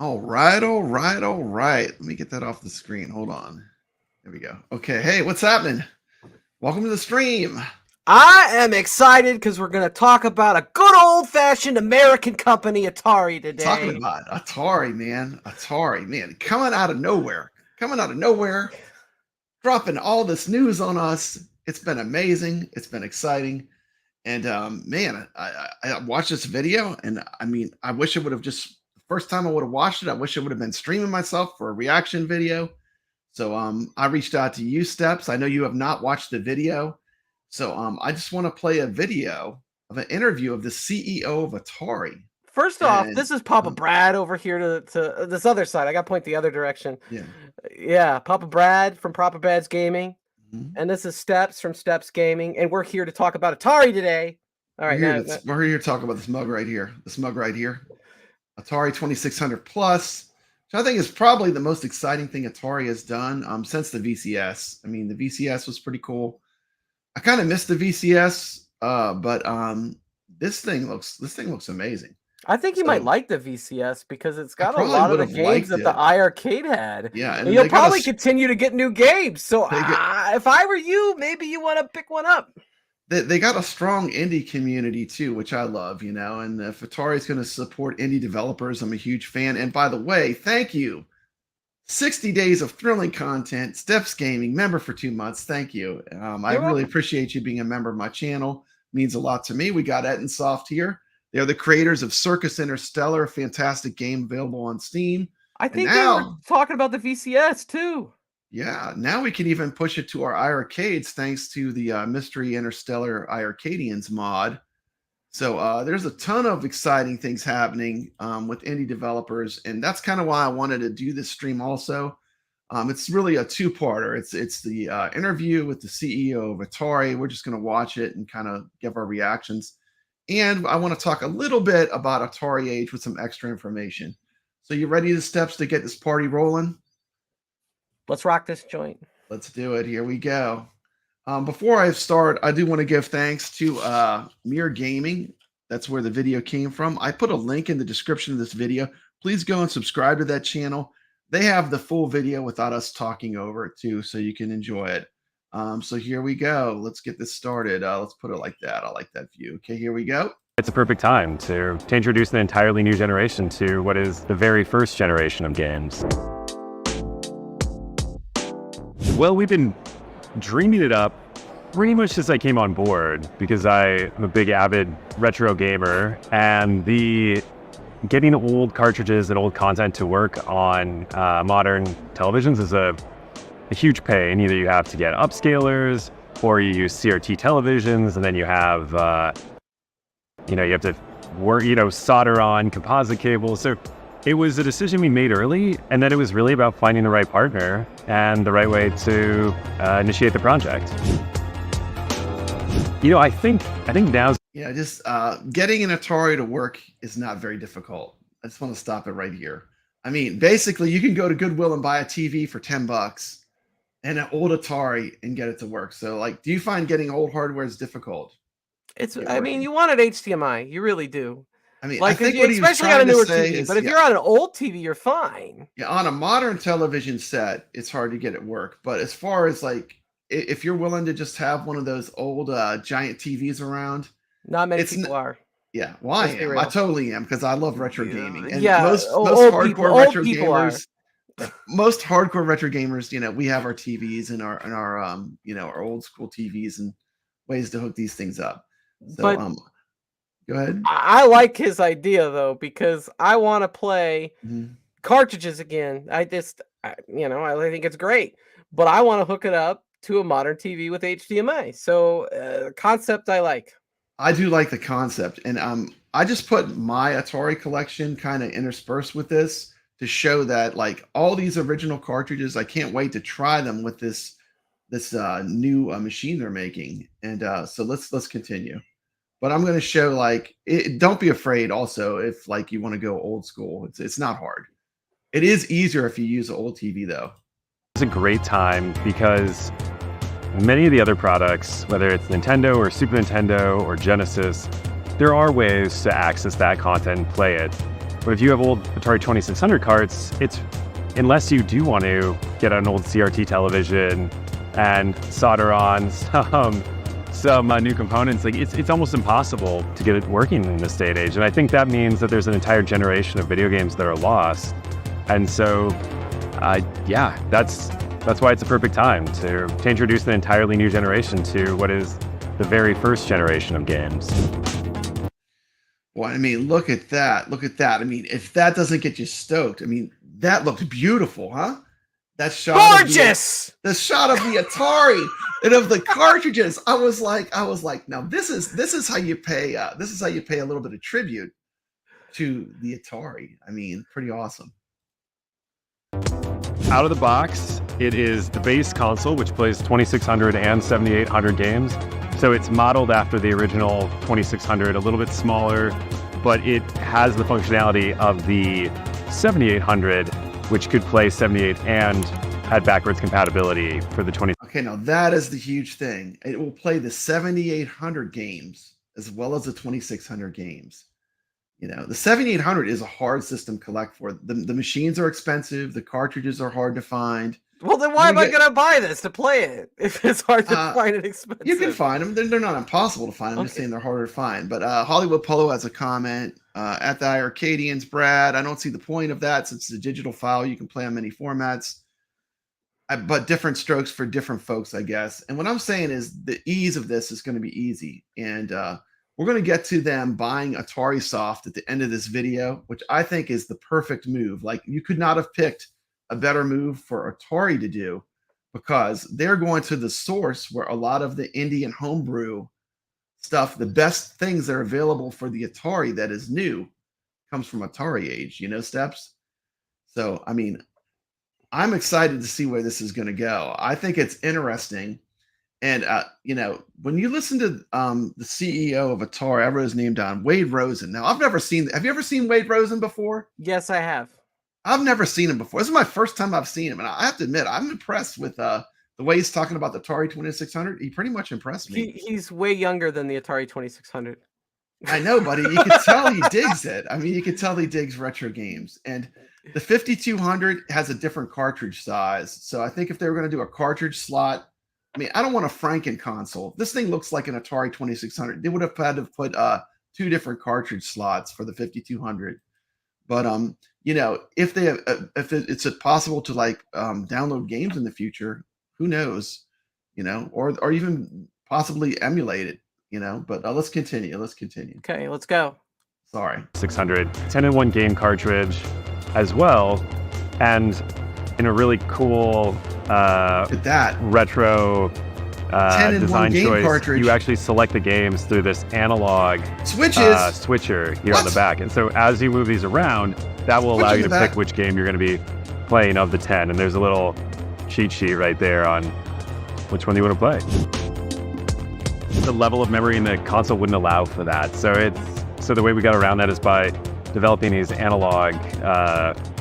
All right, all right, all right. Let me get that off the screen. Hold on. There we go. Okay, hey, what's happening? Welcome to the stream. I am excited because we're going to talk about a good old-fashioned American company, Atari, today. Talking about Atari, man. Atari, man. Coming out of nowhere. Dropping all this news on us. It's been amazing. It's been exciting. And man, I watched this video, and I mean, I wish it would have just, the first time I would have watched it, I wish it would have been streaming myself for a reaction video. So I reached out to you, Steps. I know you have not watched the video. So I just want to play a video of an interview of the CEO of Atari. First off, this is Papa Brad over here to this other side. I got to point the other direction. Yeah, Papa Brad from Papa Brad's Gaming. And this is Steps from Steps Gaming. And we're here to talk about Atari today. All right, we're here to talk about this mug right here. Atari 2600 Plus, which I think is probably the most exciting thing Atari has done since the VCS. I mean, the VCS was pretty cool. I kind of missed the VCS, but this thing looks amazing. I think you might like the VCS because it's got a lot of the games that the iiRcade had. Yeah, and you'll probably continue to get new games. So if I were you, maybe you want to pick one up. They got a strong indie community too, which I love, you know. And if Atari's going to support indie developers, I'm a huge fan. And by the way, thank you. 60 days of thrilling content, Steps Gaming, member for 2 months. Thank you. I really appreciate you being a member of my channel. It means a lot to me. We got Ettonsoft here. They're the creators of Circus Interstellar, a fantastic game available on Steam. I think they were talking about the VCS too. Yeah, now we can even push it to our iiRcades thanks to the Mystery Interstellar iiRcadians mod. So there's a ton of exciting things happening with indie developers, and that's kind of why I wanted to do this stream also. It's really a two-parter. It's the interview with the CEO of Atari. We're just going to watch it and kind of give our reactions. And I want to talk a little bit about AtariAge with some extra information. So you ready to Steps to get this party rolling? Let's rock this joint. Let's do it. Here we go. Before I start, I do want to give thanks to Mere Gaming. That's where the video came from. I put a link in the description of this video. Please go and subscribe to that channel. They have the full video without us talking over it too, so you can enjoy it. So here we go. Let's get this started. Let's put it like that. I like that view. Okay, here we go. It's a perfect time to introduce an entirely new generation to what is the very first generation of games. Well, we've been dreaming it up pretty much since I came on board because I'm a big avid retro gamer, and getting old cartridges and old content to work on modern televisions is a huge pain. Either you have to get upscalers or you use CRT televisions, and then you have you have to work, solder on composite cables. So it was a decision we made early, and then it was really about finding the right partner and the right way to initiate the project. I think now's just getting an Atari to work is not very difficult. I just want to stop it right here. I mean, basically, you can go to Goodwill and buy a TV for $10 and an old Atari and get it to work. So, like, do you find getting old hardware is difficult? I mean, you want it HDMI. You really do. I mean, like, especially on a newer TV. But if you're on an old TV, you're fine. Yeah, on a modern television set, it's hard to get it work. But as far as like, if you're willing to just have one of those old giant TVs around, not many people are. Yeah, well, I am. I totally am because I love retro gaming. And most hardcore retro gamers. Most hardcore retro gamers, we have our TVs and our old school TVs and ways to hook these things up. So, but go ahead. I like his idea though, because I want to play cartridges again. I think it's great, but I want to hook it up to a modern TV with HDMI. So concept I like. I do like the concept, and I just put my Atari collection kind of interspersed with this to show that like all these original cartridges, I can't wait to try them with this new machine they're making. And so let's continue. But I'm going to show like don't be afraid. Also, if like you want to go old school, it's not hard. It is easier if you use an old TV though. It's a great time because many of the other products, whether it's Nintendo or Super Nintendo or Genesis, there are ways to access that content and play it. But if you have old Atari 2600 carts, unless you do want to get an old CRT television and solder on some new components, like it's almost impossible to get it working in this day and age. And I think that means that there's an entire generation of video games that are lost. And so, yeah, that's why it's a perfect time to introduce an entirely new generation to what is the very first generation of games. Well, I mean, look at that. Look at that. I mean, if that doesn't get you stoked, I mean, that looked beautiful, huh? That shot, gorgeous. The shot of the Atari and of the cartridges. I was like, now this is how you pay. This is how you pay a little bit of tribute to the Atari. I mean, pretty awesome. Out of the box, it is the base console, which plays 2600 and 7800 games. So it's modeled after the original 2600, a little bit smaller, but it has the functionality of the 7800, which could play 78 and had backwards compatibility for the 20. Okay, now that is the huge thing. It will play the 7800 games as well as the 2600 games. You know, the 7800 is a hard system to collect for. The machines are expensive. The cartridges are hard to find. Well, then why am I going to buy this to play it if it's hard to find and expensive? You can find them. They're not impossible to find. I'm just saying they're harder to find. But Hollywood Polo has a comment. At the iiRcadians, Brad, I don't see the point of that since it's a digital file. You can play on many formats. But different strokes for different folks, I guess. And what I'm saying is the ease of this is going to be easy. And we're going to get to them buying Atari Soft at the end of this video, which I think is the perfect move. Like, you could not have picked a better move for Atari to do, because they're going to the source where a lot of the indie and homebrew stuff, the best things that are available for the Atari that is new, comes from AtariAge, you know, Steps. So, I mean, I'm excited to see where this is going to go. I think it's interesting. And, you know, when you listen to the CEO of Atari, I wrote his name down, Wade Rosen. Now, have you ever seen Wade Rosen before? Yes, I have. I've never seen him before. This is my first time I've seen him. And I have to admit, I'm impressed with the way he's talking about the Atari 2600. He pretty much impressed me. He's way younger than the Atari 2600. I know, buddy. You can tell he digs it. I mean, you can tell he digs retro games. And the 5200 has a different cartridge size. So I think if they were going to do a cartridge slot, I mean, I don't want a Franken console. This thing looks like an Atari 2600. They would have had to put 2 different cartridge slots for the 5200. But you know, if it's possible to like download games in the future, who knows? You know, or even possibly emulate it. You know, but let's continue. Okay, let's go. Sorry. 600 10-in-1 game cartridge as well, and in a really cool Look at that retro design choice, cartridge. You actually select the games through this analog switcher here on the back. And so as you move these around, that will allow you to pick which game you're going to be playing of the 10. And there's a little cheat sheet right there on which one you want to play. The level of memory in the console wouldn't allow for that. So the way we got around that is by developing these analog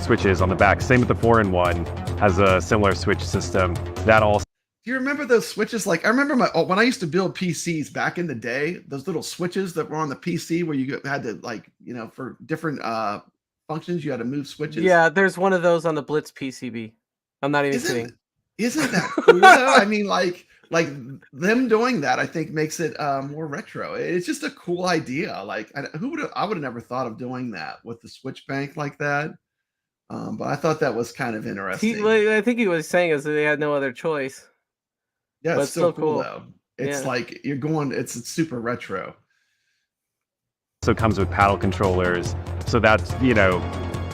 switches on the back. Same with the 4-in-1 has a similar switch system. That also. Do you remember those switches? Like, I remember when I used to build PCs back in the day, those little switches that were on the PC where you had to, like, you know, for different functions, you had to move switches. Yeah, there's one of those on the Blitz PCB. I'm not even kidding. Isn't that cool? I mean, like them doing that, I think makes it more retro. It's just a cool idea. Like, I would have never thought of doing that with the switch bank like that. But I thought that was kind of interesting. I think he was saying is that they had no other choice. Yeah, it's still cool though. It's like you're going. It's super retro. So it comes with paddle controllers. So that's, you know,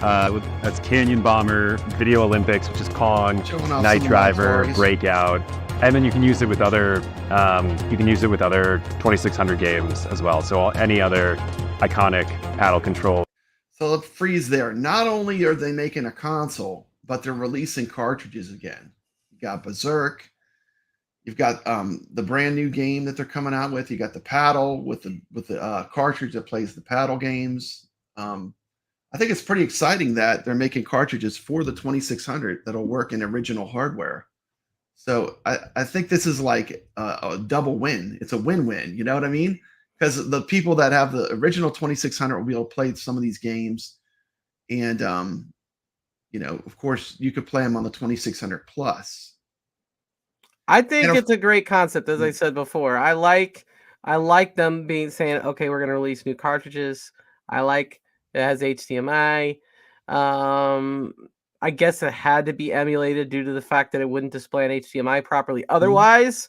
that's Canyon Bomber, Video Olympics, which is Kong, Night Driver, Breakout, and then you can use it with other 2600 games as well. So any other iconic paddle control. So let's freeze there. Not only are they making a console, but they're releasing cartridges again. You got Berserk. You've got the brand new game that they're coming out with. You got the paddle with the cartridge that plays the paddle games. I think it's pretty exciting that they're making cartridges for the 2600 that'll work in original hardware. So I think this is like a double win. It's a win-win. You know what I mean? Because the people that have the original 2600 will be able to play some of these games, And you know, of course, you could play them on the 2600 Plus. I think it's a great concept, as I said before. I like them saying, okay, we're gonna release new cartridges. I like it has HDMI. I guess it had to be emulated due to the fact that it wouldn't display on HDMI properly otherwise.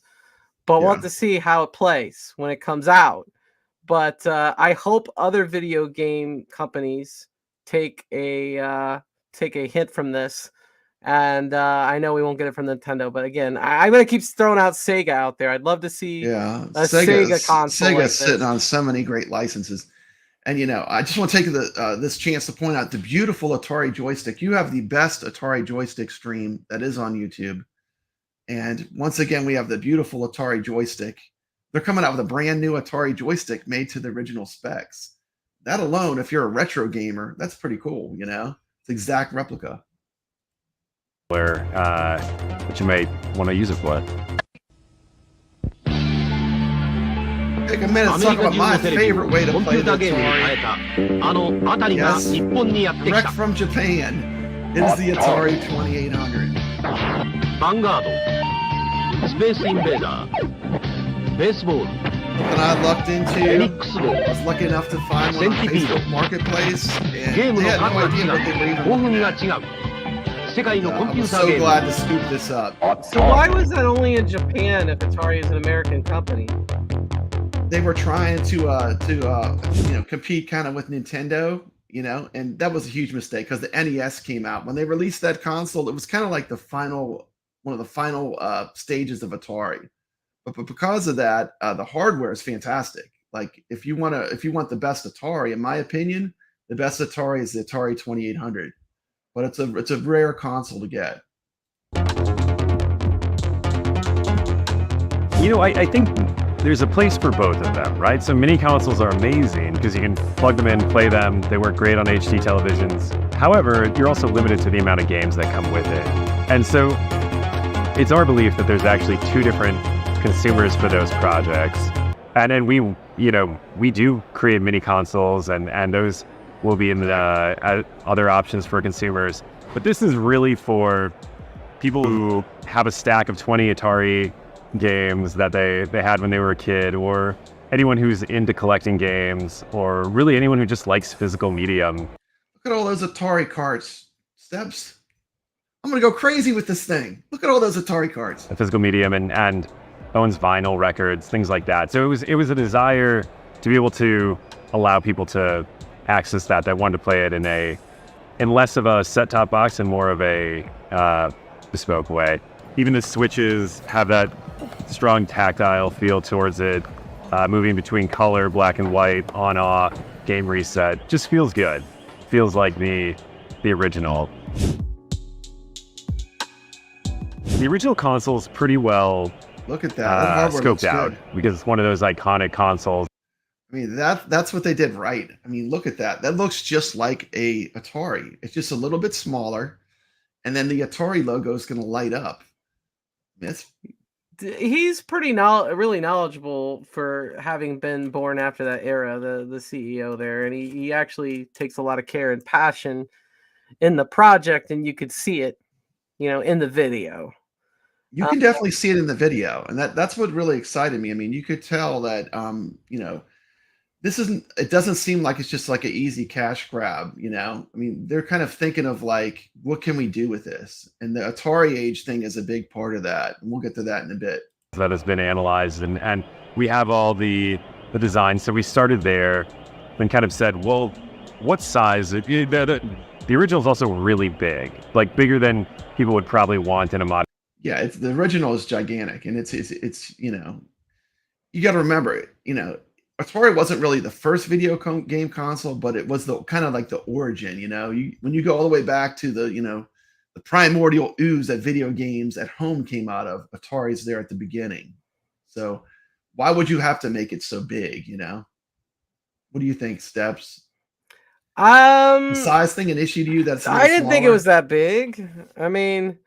But want to see how it plays when it comes out. But I hope other video game companies take a hint from this. And I know we won't get it from Nintendo, but again, I'm gonna keep throwing out Sega out there. I'd love to see a Sega console. Sega's sitting on so many great licenses. And you know, I just want to take this chance to point out the beautiful Atari joystick. You have the best Atari joystick stream that is on YouTube. And once again, we have the beautiful Atari joystick. They're coming out with a brand new Atari joystick made to the original specs. That alone, if you're a retro gamer, that's pretty cool, you know? It's exact replica. Where that you may want to use it for. Take a minute to talk about my favorite way to play the Atari. Yes, direct from Japan. It is the Atari 2800. Vanguard, Space Invader, Baseball. Something I lucked into. I was lucky enough to find one on Facebook Marketplace, and they had no idea what they were even looking at. I'm so glad to scoop this up. So why was that only in Japan if Atari is an American company? They were trying to you know, compete kind of with Nintendo, you know, and that was a huge mistake because the NES came out. When they released that console, it was kind of like one of the final stages of Atari. But because of that, the hardware is fantastic. Like if you want the best Atari, in my opinion, the best Atari is the Atari 2800. But it's a rare console to get. You know, I think there's a place for both of them, right? So mini consoles are amazing because you can plug them in, play them. They work great on HD televisions. However, you're also limited to the amount of games that come with it. And so it's our belief that there's actually two different consumers for those projects. And then we do create mini consoles, and those will be in the other options for consumers. But this is really for people who have a stack of 20 Atari games that they had when they were a kid, or anyone who's into collecting games, or really anyone who just likes physical medium. Look at all those Atari carts. Steps. I'm gonna go crazy with this thing. Look at all those Atari carts. A physical medium and owns vinyl records, things like that. So it was a desire to be able to allow people to access that wanted to play it in less of a set-top box and more of a bespoke way. Even the switches have that strong tactile feel towards it, moving between color, black and white, on, off, game reset. Just feels good. Feels like the original. The original console's pretty well look at that scoped out because it's one of those iconic consoles. I mean, that's what they did right. I mean, look at that. That looks just like a Atari. It's just a little bit smaller, and then the Atari logo is going to light up. He's really knowledgeable for having been born after that era, the CEO there, and he actually takes a lot of care and passion in the project, and you could see it, you know, in the video. You can definitely see it in the video, and that's what really excited me. I mean, you could tell that you know, it doesn't seem like it's just like an easy cash grab, you know? I mean, they're kind of thinking of like, what can we do with this? And the AtariAge thing is a big part of that. And we'll get to that in a bit. That has been analyzed, and we have all the design. So we started there and kind of said, well, what size? The original is also really big, like bigger than people would probably want in a modern. Yeah, the original is gigantic, and it's you know, you got to remember, you know, Atari wasn't really the first video game console, but it was the kind of like the origin, you know. When you go all the way back to the, you know, the primordial ooze that video games at home came out of, Atari's there at the beginning. So why would you have to make it so big, you know? What do you think, Steps? The size thing an issue to you? I didn't think it was that big. I mean,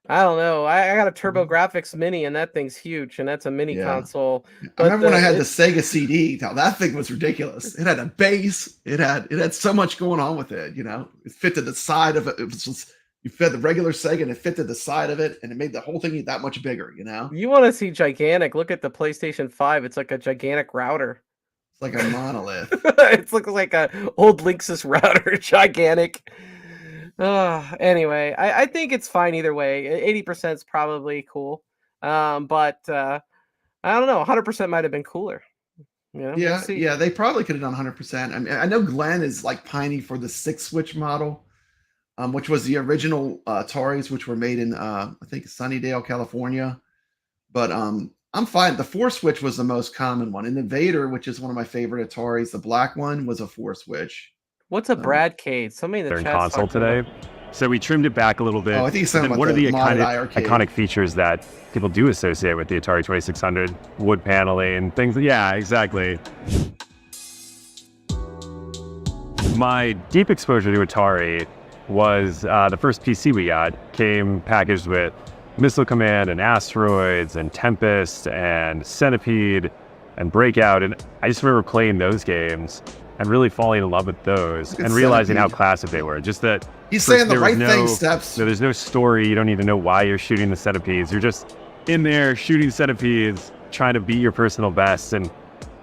I don't know. I got a TurboGrafx Mini, and that thing's huge, and that's a mini console. I remember when I had the Sega CD. Now that thing was ridiculous. It had a bass. It had so much going on with it. You know, it fit to the side of it. It was just, you fed the regular Sega, and it fit to the side of it, and it made the whole thing that much bigger. You know, you want to see gigantic? Look at the PlayStation 5. It's like a gigantic router. It's like a monolith. It looks like a old Linksys router, gigantic. Anyway, I think it's fine either way. 80% is probably cool. But I don't know. 100% might have been cooler. You know, yeah, they probably could have done 100%. I mean, I know Glenn is like pining for the 6-switch model, which was the original Ataris, which were made in I think Sunnydale, California. But I'm fine. The 4-switch was the most common one. And the Vader, which is one of my favorite Ataris, the black one was a 4-switch. What's a Rcade? Somebody in the chat console today. So we trimmed it back a little bit. Oh, I think it's something. What are the iconic features that people do associate with the Atari 2600? Wood paneling, things. Yeah, exactly. My deep exposure to Atari was the first PC we got. Came packaged with Missile Command and Asteroids and Tempest and Centipede and Breakout. And I just remember playing those games and really falling in love with those and realizing how classic they were. Just that he's saying the right thing, Steps. There's no story. You don't need to know why you're shooting the centipedes. You're just in there shooting centipedes, trying to beat your personal best. And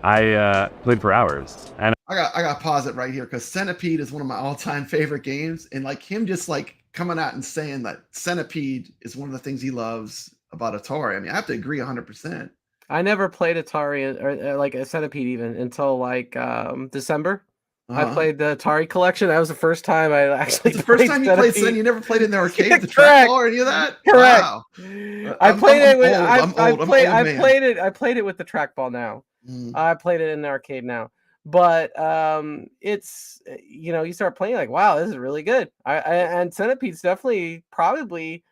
I played for hours. And I got to pause it right here because Centipede is one of my all-time favorite games. And like him just like coming out and saying that Centipede is one of the things he loves about Atari. I mean, I have to agree 100%. I never played Atari or like a Centipede even until like December. I played the Atari collection. That was the first time I actually the first time you played Centipede. You never played in the arcade, the trackball or any of that? Correct. Wow. I played it with the trackball now. I played it in the arcade now. But it's, you know, you start playing like, wow, this is really good. And Centipede's definitely probably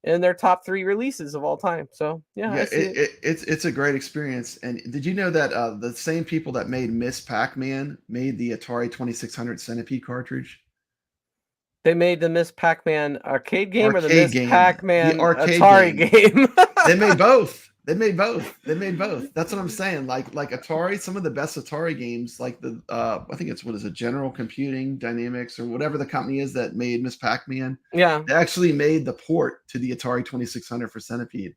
in their top 3 releases of all time. So yeah, it's a great experience. And did you know that the same people that made Miss Pac-Man made the Atari 2600 Centipede cartridge? They made the Miss Pac-Man arcade game or the Miss Pac-Man Atari game? They made both. They made both. That's what I'm saying. Like Atari, some of the best Atari games, like the I think it's General Computing Dynamics or whatever the company is that made Miss Pac-Man. Yeah, they actually made the port to the Atari 2600 for Centipede.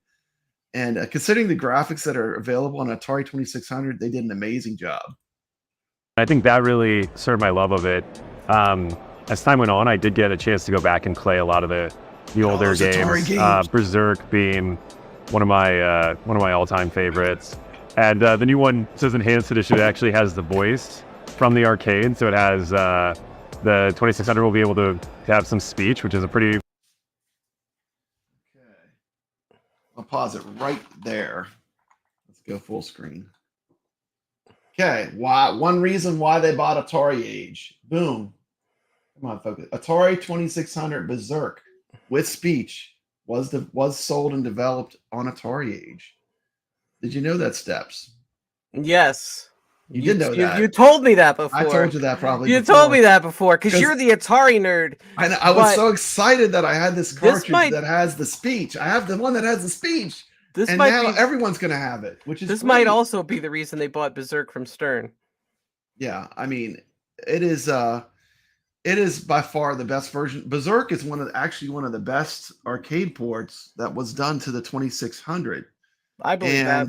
And considering the graphics that are available on Atari 2600, they did an amazing job. I think that really served my love of it. As time went on, I did get a chance to go back and play a lot of the older games. Berserk being one of my all-time favorites, and the new one says Enhanced Edition. It actually has the voice from the arcade, so it has the 2600 will be able to have some speech, which is a pretty. Okay, I'll pause it right there. Let's go full screen. Okay, one reason why they bought AtariAge. Boom. Come on, focus. Atari 2600 Berserk with speech was sold and developed on AtariAge. Did you know that, Steps? Yes. You did know that. You told me that before. I told you that probably You told me that before because you're the Atari nerd. I was so excited that I had this cartridge that has the speech. I have the one that has the speech. And now everyone's going to have it, which is This might also be the reason they bought Berserk from Stern. Yeah, I mean, it is by far the best version. Berserk is actually one of the best arcade ports that was done to the 2600. I believe that.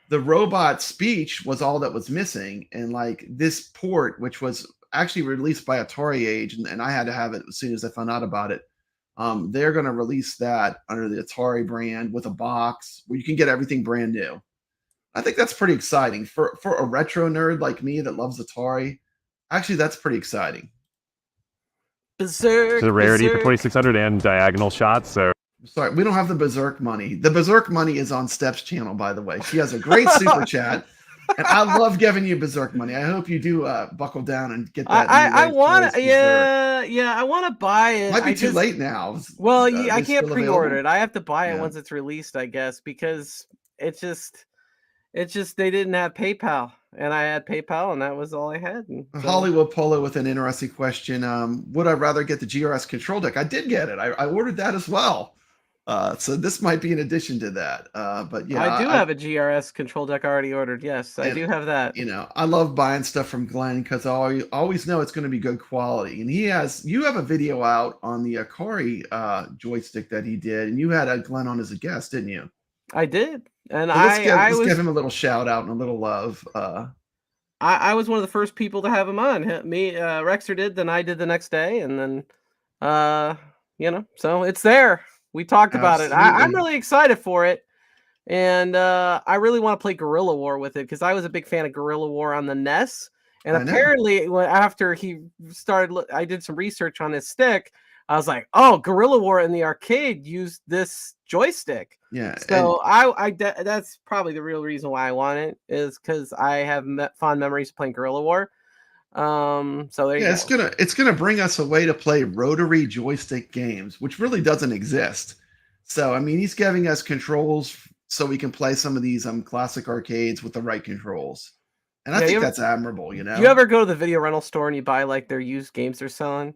The robot speech was all that was missing. And like this port, which was actually released by AtariAge, and I had to have it as soon as I found out about it. They're going to release that under the Atari brand with a box where you can get everything brand new. I think that's pretty exciting for a retro nerd like me that loves Atari. Actually, that's pretty exciting. Berserk. It's a rarity for 2600 and diagonal shots. So sorry, we don't have the Berserk money. The Berserk money is on Steph's channel, by the way. She has a great super chat, and I love giving you Berserk money. I hope you do buckle down and get that. I want to, yeah, I want to buy it. Might be too late now. Well, I can't pre-order it. I have to buy it once it's released, I guess, because it's just they didn't have PayPal. And I had PayPal, and that was all I had. So. Hollywood Polo with an interesting question. Would I rather get the GRS control deck? I did get it. I ordered that as well. So this might be in addition to that. But yeah, I do have a GRS control deck already ordered. Yes, I do have that. You know, I love buying stuff from Glenn because I always know it's going to be good quality. And you have a video out on the Atari joystick that he did, and you had a Glenn on as a guest, didn't you? I did, and so let's give him a little shout out and a little love. I was one of the first people to have him on. Me, Rexer did, then I did the next day, and then, you know, so it's there. We talked about it. I'm really excited for it, and I really want to play Guerrilla War with it because I was a big fan of Guerrilla War on the NES. And apparently, after he started, I did some research on his stick. I was like, oh, Guerrilla War in the arcade used this joystick. Yeah. So that's probably the real reason why I want it, is because I have fond memories of playing Guerrilla War. So there you go. It's gonna bring us a way to play rotary joystick games, which really doesn't exist. So I mean, he's giving us controls so we can play some of these classic arcades with the right controls. And I think that's admirable, you know. Do you ever go to the video rental store and you buy like their used games they're selling?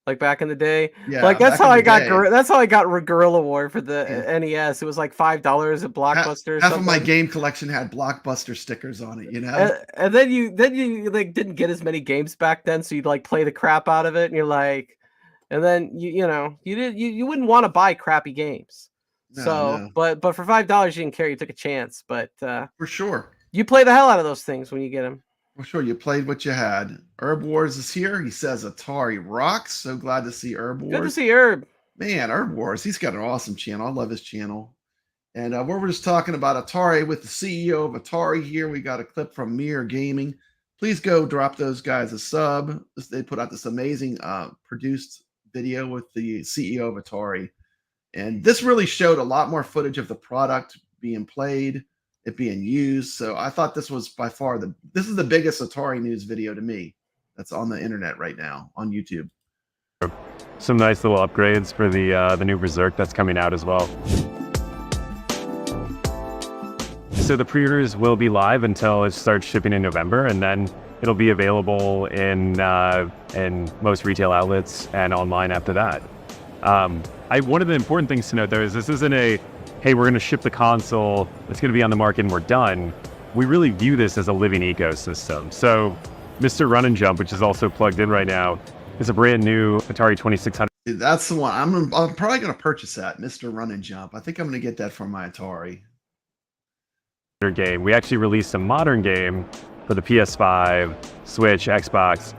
Like back in the day, yeah. Like that's how I got. That's how I got Guerrilla War for the NES. It was like $5 at Blockbuster. Half of my game collection had Blockbuster stickers on it, you know. And then you like didn't get as many games back then, so you'd like play the crap out of it, and you're like, and then you wouldn't want to buy crappy games. No. But for $5 you didn't care. You took a chance, but for sure you play the hell out of those things when you get them. For sure, you played what you had. Herb Wars is here. He says Atari rocks. So glad to see Herb Wars. Good to see Herb. Man, Herb Wars, he's got an awesome channel. I love his channel. And we're just talking about Atari with the CEO of Atari here. We got a clip from Mir Gaming. Please go drop those guys a sub. They put out this amazing produced video with the CEO of Atari. And this really showed a lot more footage of the product being played, it being used. So I thought this was by far this is the biggest Atari news video to me that's on the internet right now on YouTube. Some nice little upgrades for the new Berserk that's coming out as well. So the pre-orders will be live until it starts shipping in November, and then it'll be available in most retail outlets and online after that. One of the important things to note though is this isn't a hey, we're going to ship the console, it's going to be on the market and we're done. We really view this as a living ecosystem. So Mr. Run and Jump, which is also plugged in right now, is a brand new Atari 2600. That's the one. I'm probably going to purchase that, Mr. Run and Jump. I think I'm going to get that for my Atari game. We actually released a modern game for the PS5, Switch, Xbox,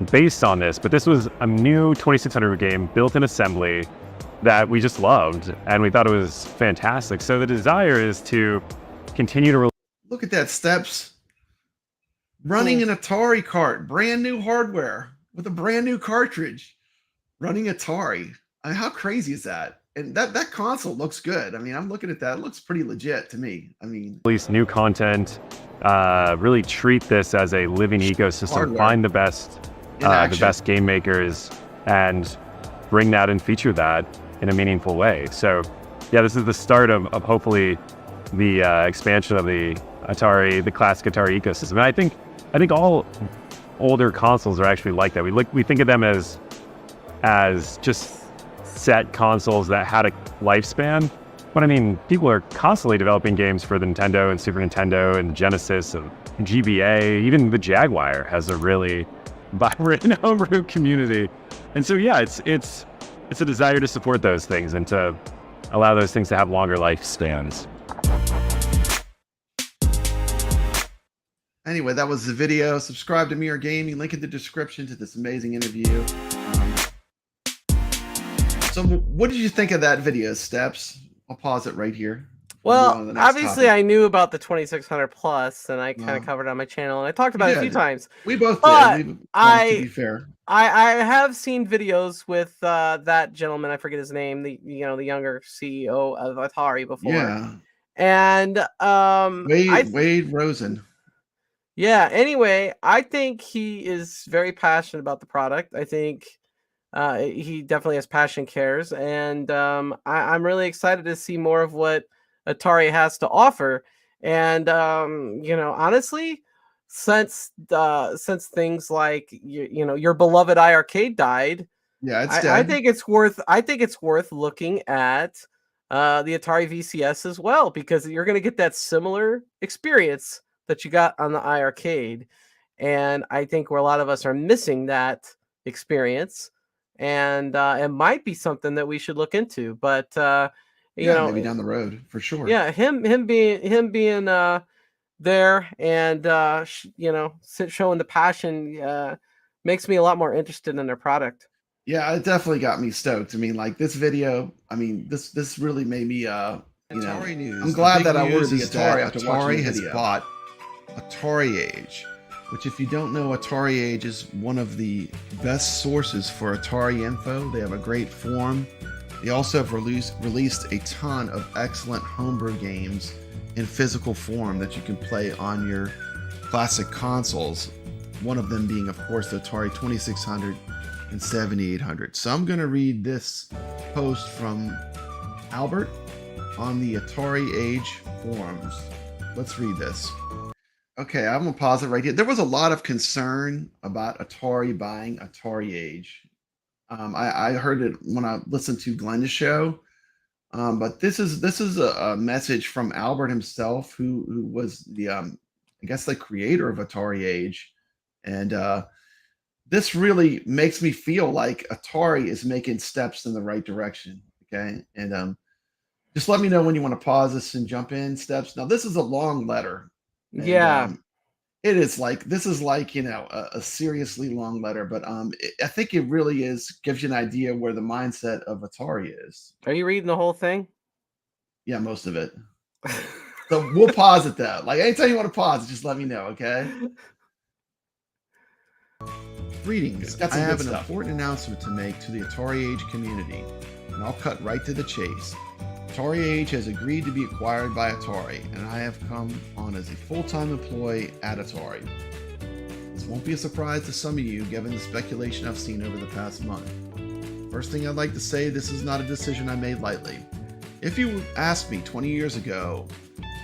based on this. But this was a new 2600 game built in assembly that we just loved, and we thought it was fantastic. So the desire is to continue to look at that, Steps running an Atari cart, brand new hardware with a brand new cartridge, running Atari. I mean, how crazy is that? And that console looks good. I mean, I'm looking at that; it looks pretty legit to me. I mean, release new content, really treat this as a living ecosystem. Hardware. Find the best game makers, and bring that and feature that in a meaningful way. So yeah, this is the start of hopefully the expansion of the classic Atari ecosystem. And I think all older consoles are actually like that. We think of them as just set consoles that had a lifespan. But I mean, people are constantly developing games for the Nintendo and Super Nintendo and Genesis and GBA. Even the Jaguar has a really vibrant homebrew community. And so yeah, it's a desire to support those things and to allow those things to have longer lifespans. Anyway, that was the video. Subscribe to Mir Gaming. Link in the description to this amazing interview. So what did you think of that video, Steps? I'll pause it right here. Well, obviously I knew about the 2600 Plus, and I kind of covered it on my channel, and I talked about it a few times. We both did. To be fair. I have seen videos with that gentleman, I forget his name, the younger CEO of Atari before. Yeah. And Wade Rosen. Yeah, anyway, I think he is very passionate about the product. I think he definitely has passion, cares, and I'm really excited to see more of what Atari has to offer. And honestly, since things like your beloved iiRcade died, Yeah, it's I dead. think it's worth looking at the Atari VCS as well, because you're going to get that similar experience that you got on the iArcade, and I think where a lot of us are missing that experience, and it might be something that we should look into. But you Yeah, know, maybe down the road for sure. yeah, him being there and showing the passion makes me a lot more interested in their product. Yeah, it definitely got me stoked. I mean, like this video, I mean, this really made me Atari news. I'm glad that I ordered the Atari after watching the video. Atari has bought AtariAge, which if you don't know, AtariAge is one of the best sources for Atari info. They have a great forum. They also have released a ton of excellent homebrew games in physical form that you can play on your classic consoles. One of them being, of course, the Atari 2600 and 7800. So I'm going to read this post from Albert on the AtariAge forums. Let's read this. Okay, I'm going to pause it right here. There was a lot of concern about Atari buying AtariAge. I heard it when I listened to Glenda's show. But this is a message from Albert himself, who was the I guess the creator of AtariAge, and this really makes me feel like Atari is making steps in the right direction. Okay, and just let me know when you want to pause this and jump in steps. Now this is a long letter. And, Yeah. it is like this is like a seriously long letter, but I think it really gives you an idea where the mindset of Atari is. Are you reading the whole thing? Yeah, most of it. So we'll pause it though. Like anytime you want to pause, just let me know, okay? Greetings. I have an important announcement to make to the AtariAge community, and I'll cut right to the chase. AtariAge has agreed to be acquired by Atari, and I have come on as a full-time employee at Atari. This won't be a surprise to some of you, given the speculation I've seen over the past month. First thing I'd like to say, this is not a decision I made lightly. If you asked me 20 years ago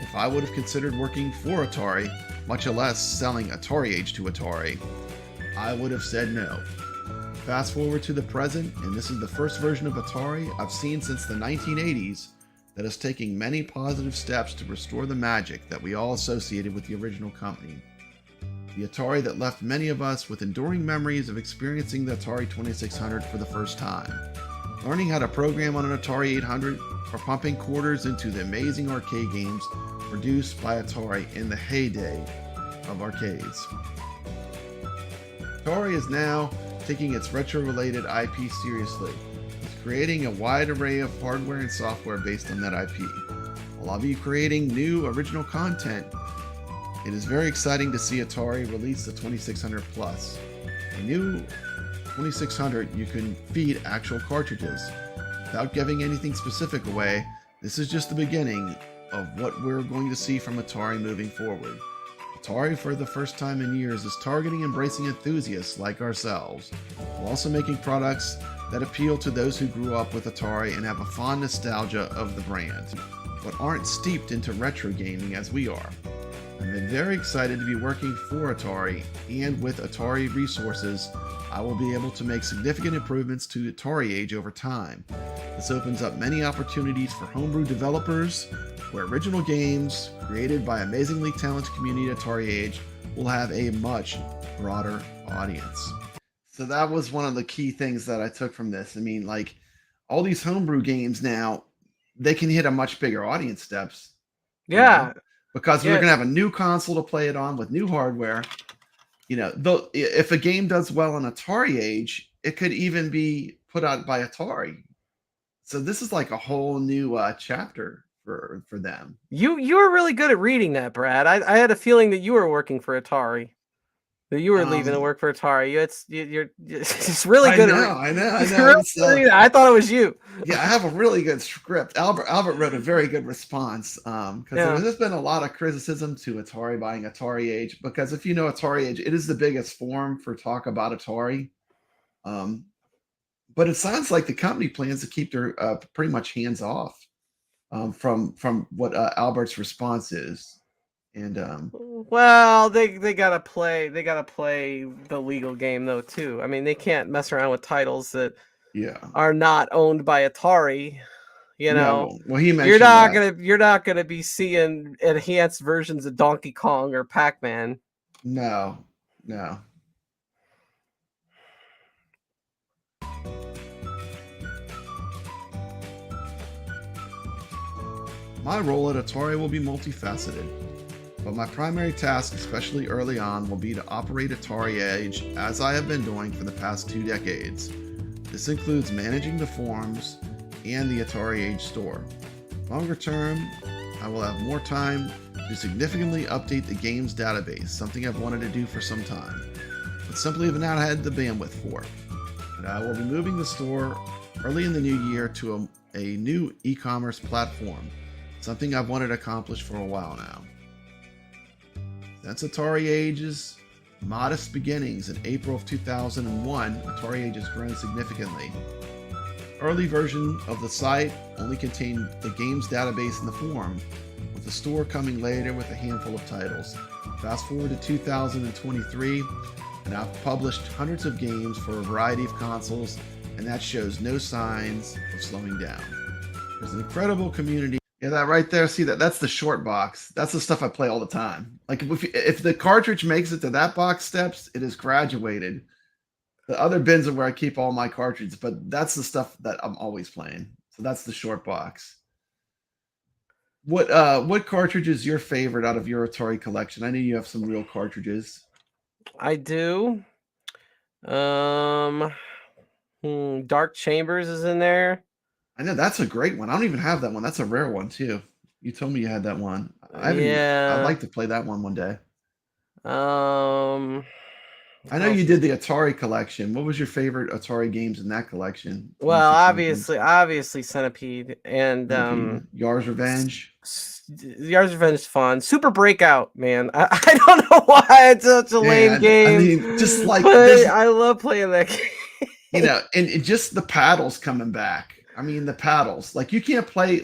if I would have considered working for Atari, much less selling AtariAge to Atari, I would have said no. Fast forward to the present, and this is the first version of Atari I've seen since the 1980s that is taking many positive steps to restore the magic that we all associated with the original company. The Atari that left many of us with enduring memories of experiencing the Atari 2600 for the first time, learning how to program on an Atari 800, or pumping quarters into the amazing arcade games produced by Atari in the heyday of arcades. Atari is now taking its retro-related IP seriously. It's creating a wide array of hardware and software based on that IP. While I'll be creating new original content, it is very exciting to see Atari release the 2600 Plus. A new 2600 you can feed actual cartridges. Without giving anything specific away, this is just the beginning of what we're going to see from Atari moving forward. Atari, for the first time in years, is targeting and embracing enthusiasts like ourselves, while also making products that appeal to those who grew up with Atari and have a fond nostalgia of the brand, but aren't steeped into retro gaming as we are. I'm very excited to be working for Atari, and with Atari resources, I will be able to make significant improvements to AtariAge over time. This opens up many opportunities for homebrew developers, where original games created by amazingly talented community at AtariAge will have a much broader audience. So that was one of the key things that I took from this. I mean, like all these homebrew games now, they can hit a much bigger audience steps. Yeah. Because we're going to have a new console to play it on with new hardware. Though if a game does well on AtariAge, it could even be put out by Atari. So this is like a whole new chapter for them. You were really good at reading that, Brad. I had a feeling that you were working for Atari. That you were leaving to work for Atari. You're just really good. I know. I thought it was you. Yeah, I have a really good script. Albert wrote a very good response because there's been a lot of criticism to Atari buying AtariAge, because if you know AtariAge, it is the biggest forum for talk about Atari. But it sounds like the company plans to keep their pretty much hands off from what Albert's response is. And well, they gotta play the legal game though too. I mean, they can't mess around with titles that are not owned by Atari. You know, no. Well, he mentioned you're not gonna be seeing enhanced versions of Donkey Kong or Pac-Man. No. My role at Atari will be multifaceted, but my primary task, especially early on, will be to operate AtariAge as I have been doing for the past 2 decades. This includes managing the forums and the AtariAge store. Longer term, I will have more time to significantly update the game's database, something I've wanted to do for some time, but simply have not had the bandwidth for. And I will be moving the store early in the new year to a new e-commerce platform, something I've wanted to accomplish for a while now. Since AtariAge's modest beginnings in April of 2001, AtariAge has grown significantly. Early version of the site only contained the game's database in the forum, with the store coming later with a handful of titles. Fast forward to 2023, and I've published hundreds of games for a variety of consoles, and that shows no signs of slowing down. There's an incredible community. Yeah, that right there, see that's the short box. That's the stuff I play all the time. Like if the cartridge makes it to that box steps, it is graduated. The other bins are where I keep all my cartridges, but that's the stuff that I'm always playing. So that's the short box. What cartridge is your favorite out of your Atari collection? I know you have some real cartridges. I do. Dark Chambers is in there. I know that's a great one. I don't even have that one. That's a rare one too. You told me you had that one. I'd like to play that one day. I know you did the Atari collection. What was your favorite Atari games in that collection? Well, obviously Centipede and Yar's Revenge. Yar's Revenge is fun. Super Breakout, man. I don't know why it's such a lame game. I mean, just like I love playing that game. You know, and just the paddles coming back. I mean, the paddles. Like you can't play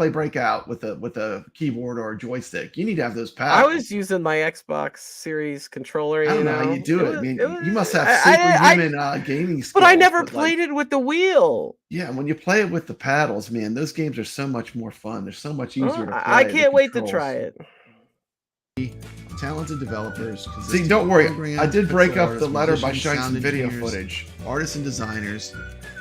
Breakout with a keyboard or a joystick. You need to have those paddles. I was using my Xbox Series controller. I don't know how you do it. I mean, you must have superhuman gaming skills. But I never played it with the wheel. Yeah, when you play it with the paddles, man, those games are so much more fun. They're so much easier to play. I can't wait to try it. Talented developers. See, don't worry. I did break up the letter by showing some video footage. Artists and designers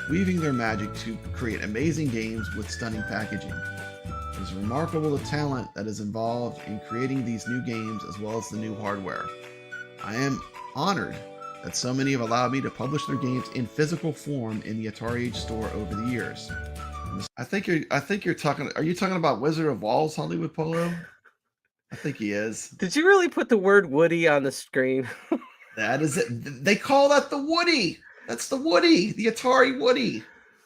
weaving their magic to create amazing games with stunning packaging. It is remarkable the talent that is involved in creating these new games as well as the new hardware. I am honored that so many have allowed me to publish their games in physical form in the AtariAge store over the years. I think you're talking. Are you talking about Wizard of Oz Hollywood Polo? I think he is. Did you really put the word Woody on the screen? That is it. They call that the Woody. That's the Woody, the Atari Woody.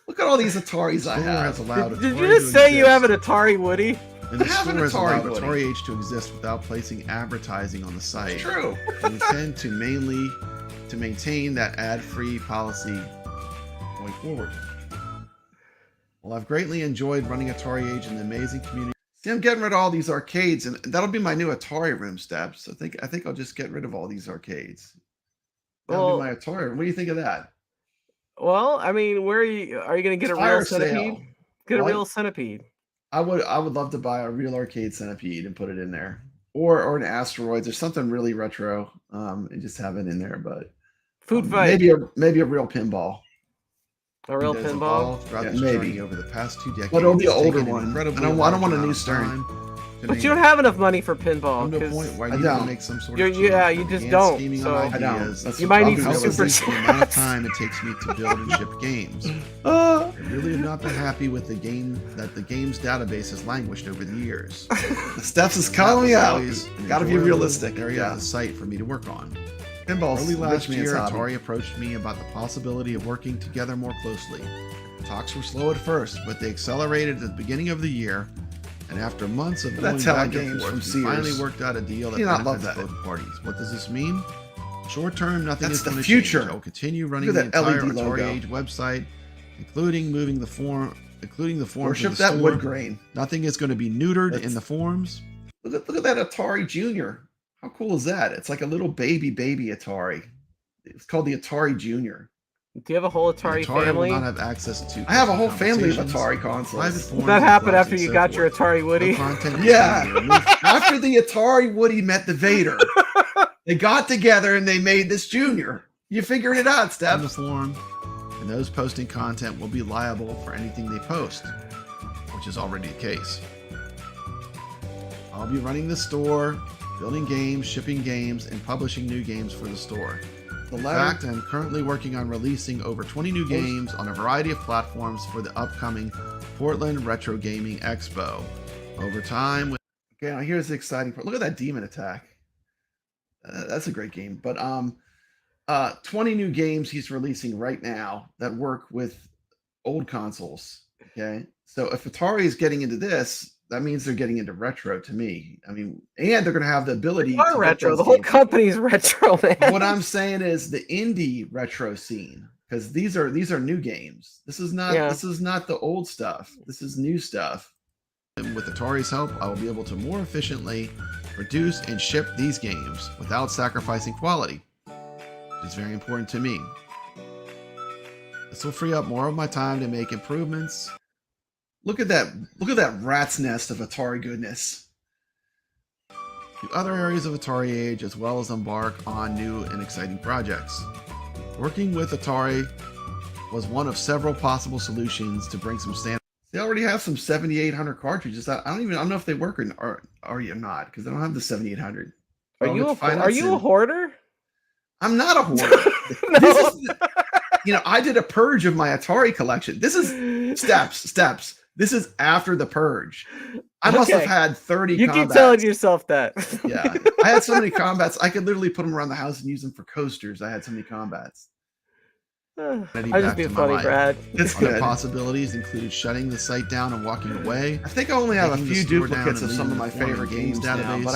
Look at all these Ataris I have. Did you just say you have an Atari Woody? And the store has allowed AtariAge to exist without placing advertising on the site. It's true. We intend to maintain that ad-free policy going forward. Well, I've greatly enjoyed running AtariAge in the amazing community. See, I'm getting rid of all these arcades, and that'll be my new Atari room steps. I think I'll just get rid of all these arcades. That'll be my Atari. What do you think of that? Well, I mean, where are you going to get a real Centipede? Get a real Centipede. I would love to buy a real arcade Centipede and put it in there, or an Asteroids or something really retro, and just have it in there. But Food Fight, maybe a real pinball. A real pinball? Yeah, maybe over the past 2 decades. But it'll be an older one. I don't want a new Stern. But you don't have enough money for pinball. To point where you don't make some sort of you just don't. So I don't. You might need some super the amount of time it takes me to build and ship games. I really have not been happy with the game's database has languished over the years. The steps is calling me out. Got to be realistic. Area of the site for me to work on. Pinball's early last year, Atari approached me about the possibility of working together more closely. Talks were slow at first, but they accelerated at the beginning of the year. And after months of going back and forth, we finally worked out a deal that benefits both parties. What does this mean? Short term, nothing is going to change. I will continue running the entire AtariAge website, including moving the form, Worship that wood grain. Nothing is going to be neutered in the forums. Look at that Atari Junior. How cool is that? It's like a little baby Atari. It's called the Atari Junior. Do you have a whole Atari family? Will not have access to. I have a whole family of conversations, Atari consoles. private forums, That and happened clubs, after and you so got your forth. Atari Woody. No content Yeah. can be removed. After the Atari Woody met the Vader, they got together and they made this Junior. You figured it out, On the Steph. forum, and those posting content will be liable for anything they post, which is already the case. I'll be running the store, building games, shipping games, and publishing new games for the store. The In letter, fact, I'm currently working on releasing over 20 new games on a variety of platforms for the upcoming Portland Retro Gaming Expo. Over time, okay, now here's the exciting part. Look at that demon attack. That's a great game. But 20 new games he's releasing right now that work with old consoles. Okay, so if Atari is getting into this, that means they're getting into retro to me. I mean, and they're going to have the ability Are to get retro. those The whole games. company's retro, man. What I'm saying is the indie retro scene, because these are new games. This is not the old stuff. This is new stuff. and with Atari's help, I will be able to more efficiently produce and ship these games without sacrificing quality, which is very important to me. This will free up more of my time to make improvements. Look at that rat's nest of Atari goodness. To other areas of AtariAge, as well as embark on new and exciting projects. Working with Atari was one of several possible solutions to bring some standard. They already have some 7800 cartridges. I don't know if they work or are you not, because they don't have the 7800. Are you a hoarder? I'm not a hoarder. No. This is, I did a purge of my Atari collection. This is steps. This is after the purge. I must have had 30 You combats. keep telling yourself that. Yeah. I had so many combats. I could literally put them around the house and use them for coasters. I had so many combats. I'm back just being to my funny, life. Brad. It's Other good. possibilities included shutting the site down and walking away. I think I only have a Taking the few store down duplicates and of some of leaving my the forum favorite games games now, database, but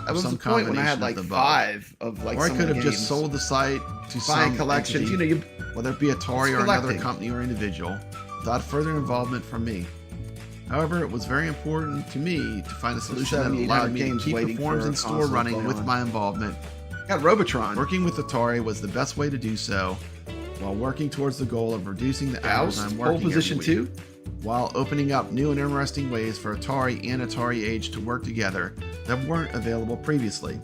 I was some the point when I had combination like of the above. 5 of like Or I some could of have the just games. sold the site to Buying some collections. entity, whether it be Atari It's or another collecting. company or individual, without further involvement from me. However, it was very important to me to find a solution that 7,800 allowed me to games keep the waiting forums for in store consoles to running play with on. my involvement. Got Robotron. Working with Atari was the best way to do so, while working towards the goal of reducing the hours Oust, I'm pole working position every week, 2. while opening up new and interesting ways for Atari and AtariAge to work together that weren't available previously.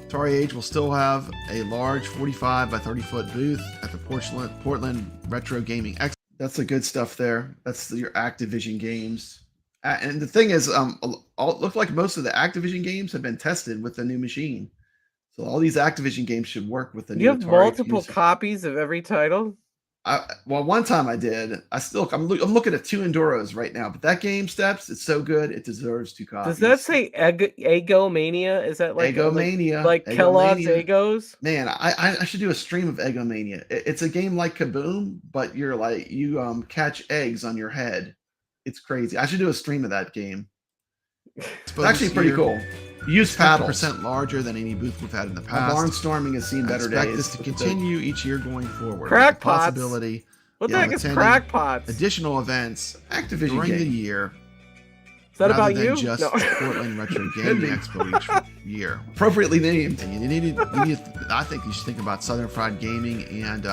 AtariAge will still have a large 45 by 30 foot booth at the Portland Retro Gaming Expo. That's the good stuff there. That's your Activision games. And the thing is, look like most of the Activision games have been tested with the new machine. So all these Activision games should work with the You new have Atari multiple user. copies of every title? Well, one time I did. I'm looking at 2 Enduros right now, but that game steps. It's so good. It deserves 2 copies. Does that say Egomania? Is that like Egomania? like Kellogg's Egomania. Egos? Man, I should do a stream of Egomania. It's a game like Kaboom, but you're like you catch eggs on your head. It's crazy. I should do a stream of that game. It's actually pretty cool. Use paddles. 50% larger than any booth we've had in the My past. barnstorming has seen I better expect days. this to with the- continue each year going forward. Crackpots. With the possibility What the Yeah, heck is attending crackpots? Is additional events Activision during the game. year that rather about than you? just No. the Portland Retro Could Gaming be. Expo each year. Appropriately named. And I think you should think about Southern Fried Gaming and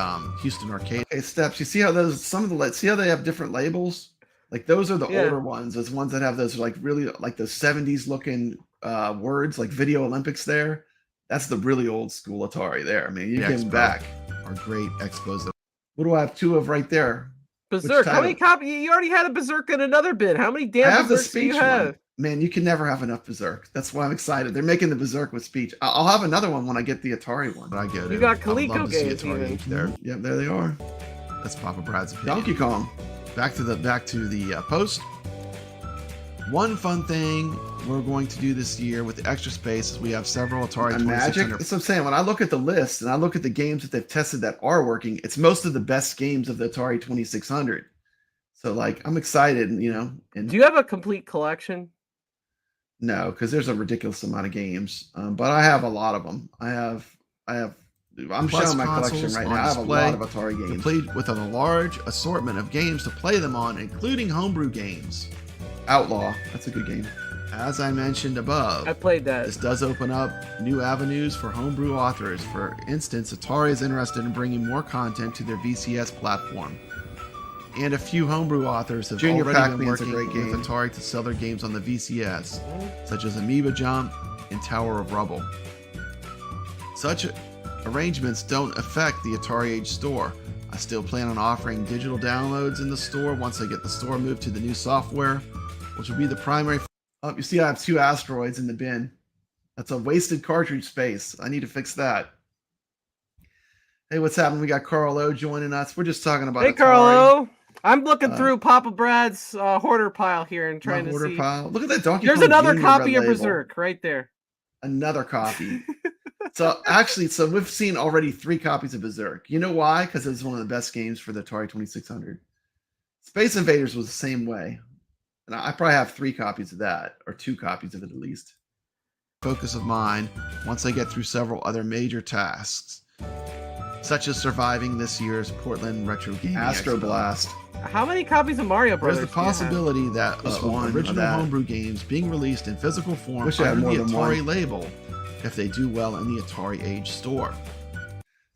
Houston Arcade. Okay, steps. You see how see how they have different labels? Like those are the Yeah. older ones. Those ones that have those like really like those 70s looking words like Video Olympics there. That's the really old school Atari there. I mean, you The came Expo. back. Are great expos. What do I have 2 of right there? Berserk. How many title? copies? You already had a Berserk in another bin. How many damn I have the Berserks do you speech have? one. Man, you can never have enough Berserk. That's why I'm excited. They're making the Berserk with speech. I'll have another one when I get the Atari one. But I go to. You got I would love Coleco to see games Atari even. Age there. Yep, there they are. That's Papa Brad's opinion. Donkey Kong. Back to the post. One fun thing we're going to do this year with the extra space is we have several Atari And Magic. 2600. That's what I'm saying. When I look at the list and I look at the games that they've tested that are working, it's most of the best games of the Atari 2600. So like, I'm excited, And Do you have a complete collection? no, because there's a ridiculous amount of games. But I have a lot of them. I'm Plus showing my collection consoles right on now. I have a display, lot of Atari games. complete with a large assortment of games to play them on, including homebrew games. Outlaw. That's a good game. As I mentioned above, I played that. This does open up new avenues for homebrew authors. For instance, Atari is interested in bringing more content to their VCS platform. And a few homebrew authors have Junior already been Pac-Man's a working great game. with Atari to sell their games on the VCS, such as Amoeba Jump and Tower of Rubble. Such arrangements don't affect the AtariAge store. I still plan on offering digital downloads in the store once I get the store moved to the new software, which will be the primary. Oh, you see, I have 2 asteroids in the bin. That's a wasted cartridge space. I need to fix that. Hey, what's happening? We got Carl O joining us. We're just talking about Hey, Atari. Carl O. I'm looking through Papa Brad's hoarder pile here and trying to hoarder see. pile. Look at that Donkey There's Kong another Jr. copy red of label. Berserk right there. Another copy. So we've seen already 3 copies of Berserk. You know why? Because it was one of the best games for the Atari 2600. Space Invaders was the same way. And I probably have 3 copies of that, or 2 copies of it at least. Focus of mine once I get through several other major tasks, such as surviving this year's Portland Retro Gaming Astro Expo. Blast. How many copies of Mario Brothers? There's the possibility that Just of one of original that. homebrew games being released in physical form Wish I had under more the than Atari one. label if they do well in the AtariAge store.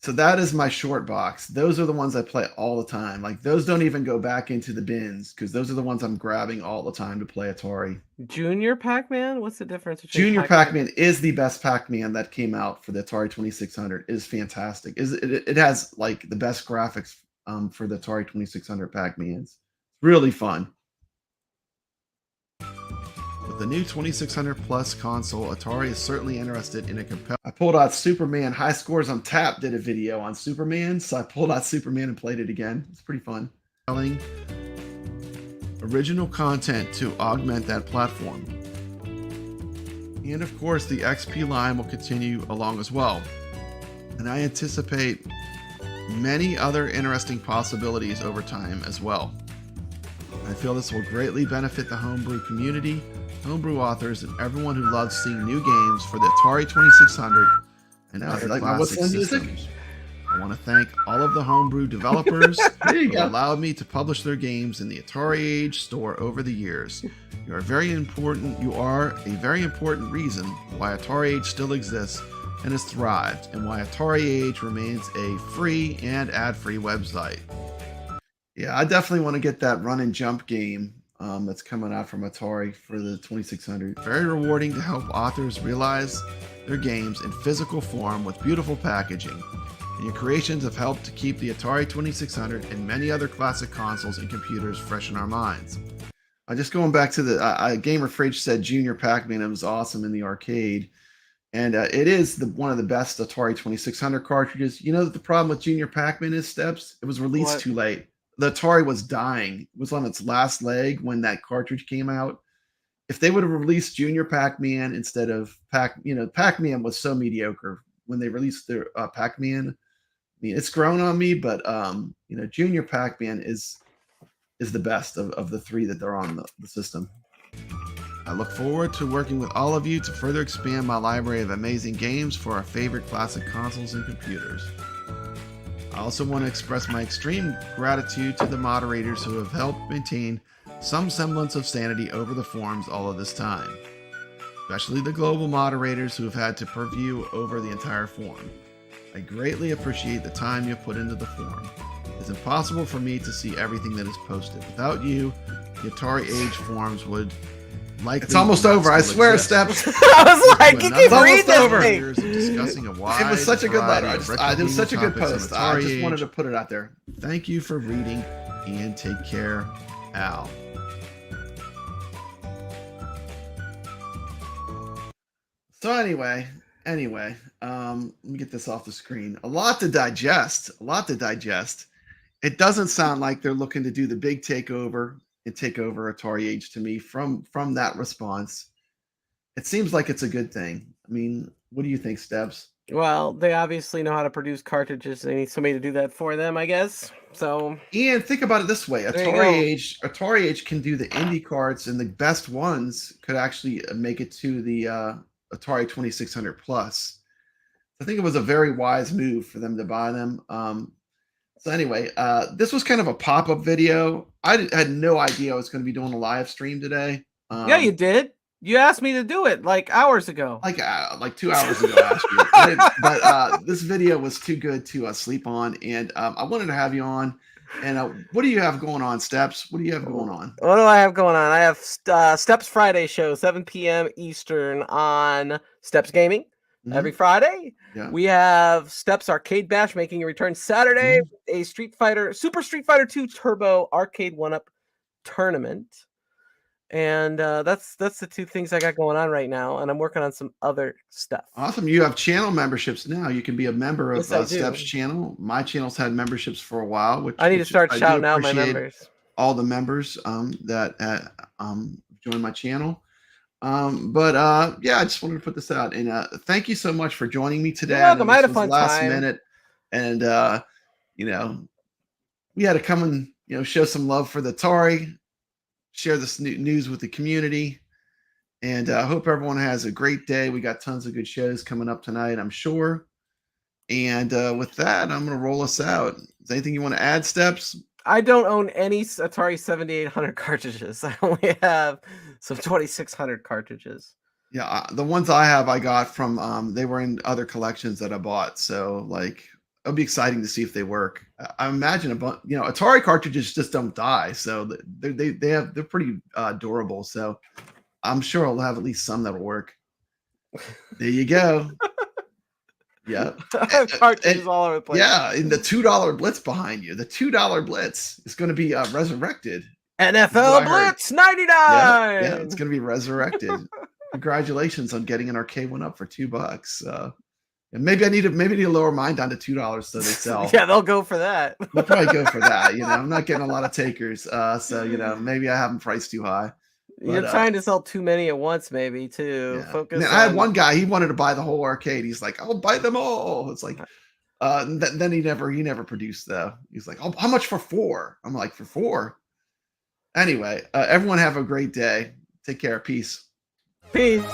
So that is my short box. Those are the ones I play all the time. Like those don't even go back into the bins because those are the ones I'm grabbing all the time to play Atari. Junior Pac-Man? What's the difference between Junior Pac-Man is the best Pac-Man that came out for the Atari 2600. It is fantastic. It has like the best graphics for the Atari 2600 Pac-Mans. Really fun. With the new 2600 Plus console, Atari is certainly interested in a compelling. I pulled out Superman. High Scores on Tap did a video on Superman, so I pulled out Superman and played it again. It's pretty fun. Original content to augment that platform. And of course, the XP line will continue along as well. And I anticipate many other interesting possibilities over time as well. I feel this will greatly benefit the homebrew community, homebrew authors, and everyone who loves seeing new games for the Atari 2600 and Now, other like, classic what's the music? systems. I want to thank all of the homebrew developers There you who go. allowed me to publish their games in the AtariAge store over the years. You are a very important reason why AtariAge still exists and has thrived, and why AtariAge remains a free and ad-free website. Yeah, I definitely want to get that run and jump game that's coming out from Atari for the 2600. Very rewarding to help authors realize their games in physical form with beautiful packaging. And your creations have helped to keep the Atari 2600 and many other classic consoles and computers fresh in our minds. Just going back to the Gamer Fridge said Junior Pac-Man, it was awesome in the arcade. And it is one of the best Atari 2600 cartridges. You know that the problem with Junior Pac-Man is, Steps? It was released too late. The Atari was dying. It was on its last leg when that cartridge came out. If they would have released Junior Pac-Man instead of Pac-Man was so mediocre when they released their Pac-Man. I mean, it's grown on me, but Junior Pac-Man is the best of the 3 that they're on the system. I look forward to working with all of you to further expand my library of amazing games for our favorite classic consoles and computers. I also want to express my extreme gratitude to the moderators who have helped maintain some semblance of sanity over the forums all of this time, especially the global moderators who have had to purview over the entire forum. I greatly appreciate the time you have put into the forum. It's impossible for me to see everything that is posted. Without you, the AtariAge forums would likely. It's almost not over. I still swear, exist. Steps. I was like, you keep almost reading this over. thing. Years of discussing a wide It was such a good letter. variety of retro It was such a gaming good topics post. on I just AtariAge. wanted to put it out there. Thank you for reading, and take care, Al. So anyway, let me get this off the screen. A lot to digest. It doesn't sound like they're looking to do the big takeover and take over AtariAge to me from that response. It seems like it's a good thing. I mean, what do you think, Steps? Well, they obviously know how to produce cartridges. They need somebody to do that for them, I guess. So, And think about it this way: There you AtariAge can do the indie carts, and the best ones could actually make it to the Atari 2600 Plus. I think it was a very wise move for them to buy them. So anyway, this was kind of a pop-up video. I had no idea I was going to be doing a live stream today. yeah, you did. You asked me to do it like hours ago. Like 2 hours ago, actually. But this video was too good to sleep on, and I wanted to have you on. And what do you have going on, Steps? What do you have going on? What do I have going on? I have Steps Friday show, 7 p.m. Eastern on Steps Gaming every Friday. Yeah. We have Steps Arcade Bash making a return Saturday. A Super Street Fighter 2 Turbo Arcade 1-Up tournament. And that's the two things I got going on right now, and I'm working on some other stuff. Awesome. You have channel memberships now. You can be a member of Yes, Steps channel. My channel's had memberships for a while, which I need to start I shouting out my members. All the members that join my channel. Yeah, I just wanted to put this out, and thank you so much for joining me today. You're welcome. I had a fun last time. minute, and you know, we had to come and show some love for the Atari, share this news with the community, and I hope everyone has a great day. We got tons of good shows coming up tonight, I'm sure. And with that, I'm going to roll us out. Is there anything you want to add, Steps? I don't own any Atari 7800 cartridges. I only have some 2600 cartridges. Yeah, the ones I have, I got from they were in other collections that I bought. So like, it'll be exciting to see if they work. I imagine Atari cartridges just don't die, so they're pretty durable. So I'm sure I'll have at least some that'll work. There you go. Yeah, cartridges all over the place. Yeah, and the $2 Blitz behind you. The $2 Blitz is going to be resurrected. NFL Blitz 99. Yeah, it's going to be resurrected. Congratulations on getting an arcade one up for $2. And maybe I need to lower mine down to $2 so they sell. Yeah, they'll go for that. They'll probably go for that. I'm not getting a lot of takers, so maybe I have them priced too high. But, you're trying to sell too many at once, maybe too. Yeah. Focus. I had one guy. He wanted to buy the whole arcade. He's like, "I'll buy them all." It's like, then he never produced though. He's like, "Oh, how much for 4?" I'm like, "For 4." Anyway, everyone have a great day. Take care. Peace. Peace.